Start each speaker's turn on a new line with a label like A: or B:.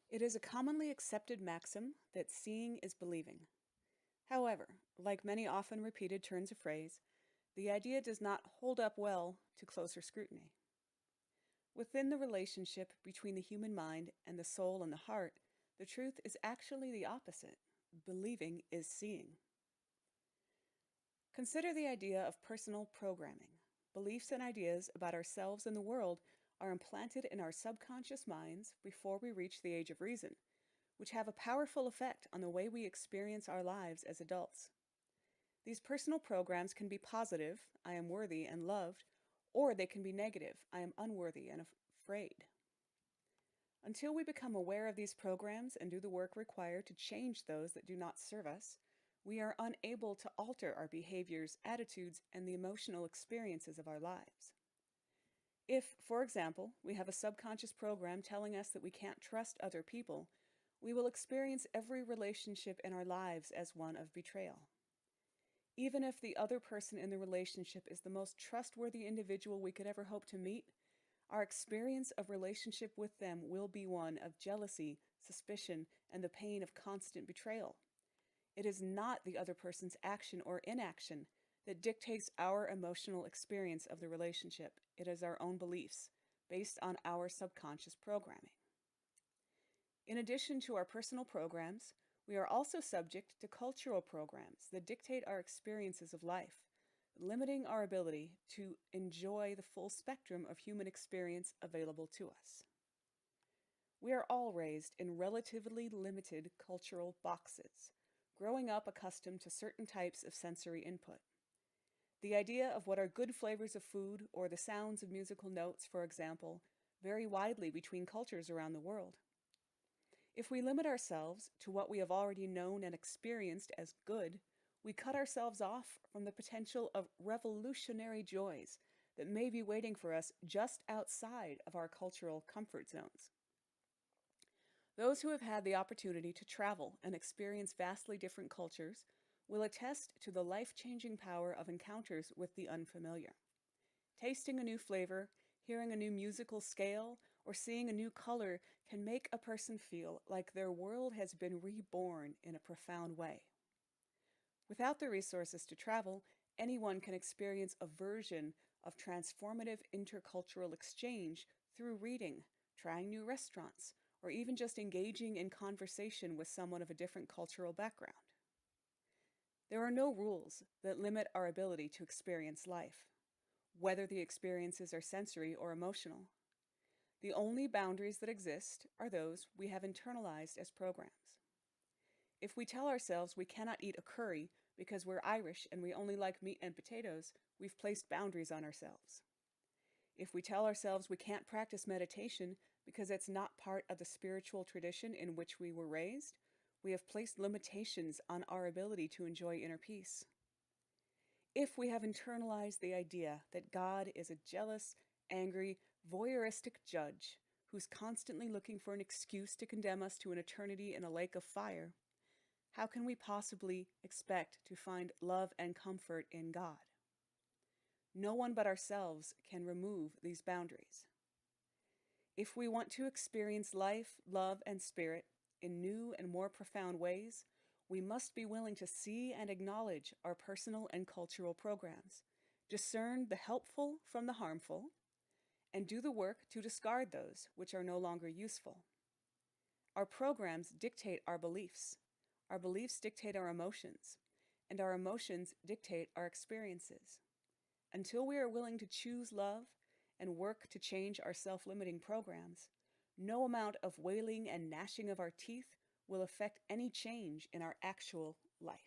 A: It is a commonly accepted maxim that seeing is believing. However, like many often repeated turns of phrase, the idea does not hold up well to closer scrutiny. Within the relationship between the human mind and the soul and the heart, the truth is actually the opposite. Believing is seeing. Consider the idea of personal programming. Beliefs and ideas about ourselves and the world are implanted in our subconscious minds before we reach the age of reason, which have a powerful effect on the way we experience our lives as adults. These personal programs can be positive, I am worthy and loved, or they can be negative, I am unworthy and afraid. Until we become aware of these programs and do the work required to change those that do not serve us, we are unable to alter our behaviors, attitudes, and the emotional experiences of our lives. If, for example, we have a subconscious program telling us that we can't trust other people, we will experience every relationship in our lives as one of betrayal. Even if the other person in the relationship is the most trustworthy individual we could ever hope to meet, our experience of relationship with them will be one of jealousy, suspicion, and the pain of constant betrayal. It is not the other person's action or inaction that dictates our emotional experience of the relationship. It is our own beliefs, based on our subconscious programming. In addition to our personal programs, we are also subject to cultural programs that dictate our experiences of life, limiting our ability to enjoy the full spectrum of human experience available to us. We are all raised in relatively limited cultural boxes, growing up accustomed to certain types of sensory input. The idea of what are good flavors of food or the sounds of musical notes, for example, vary widely between cultures around the world. If we limit ourselves to what we have already known and experienced as good, we cut ourselves off from the potential of revolutionary joys that may be waiting for us just outside of our cultural comfort zones. Those who have had the opportunity to travel and experience vastly different cultures will attest to the life-changing power of encounters with the unfamiliar. Tasting a new flavor, hearing a new musical scale, or seeing a new color can make a person feel like their world has been reborn in a profound way. Without the resources to travel, anyone can experience a version of transformative intercultural exchange through reading, trying new restaurants, or even just engaging in conversation with someone of a different cultural background. There are no rules that limit our ability to experience life, whether the experiences are sensory or emotional. The only boundaries that exist are those we have internalized as programs. If we tell ourselves we cannot eat a curry because we're Irish and we only like meat and potatoes, we've placed boundaries on ourselves. If we tell ourselves we can't practice meditation because it's not part of the spiritual tradition in which we were raised, we have placed limitations on our ability to enjoy inner peace. If we have internalized the idea that God is a jealous, angry, voyeuristic judge who's constantly looking for an excuse to condemn us to an eternity in a lake of fire, how can we possibly expect to find love and comfort in God? No one but ourselves can remove these boundaries. If we want to experience life, love, and spirit in new and more profound ways, we must be willing to see and acknowledge our personal and cultural programs, discern the helpful from the harmful, and do the work to discard those which are no longer useful. Our programs dictate our beliefs dictate our emotions, and our emotions dictate our experiences. Until we are willing to choose love and work to change our self-limiting programs, no amount of wailing and gnashing of our teeth will affect any change in our actual life.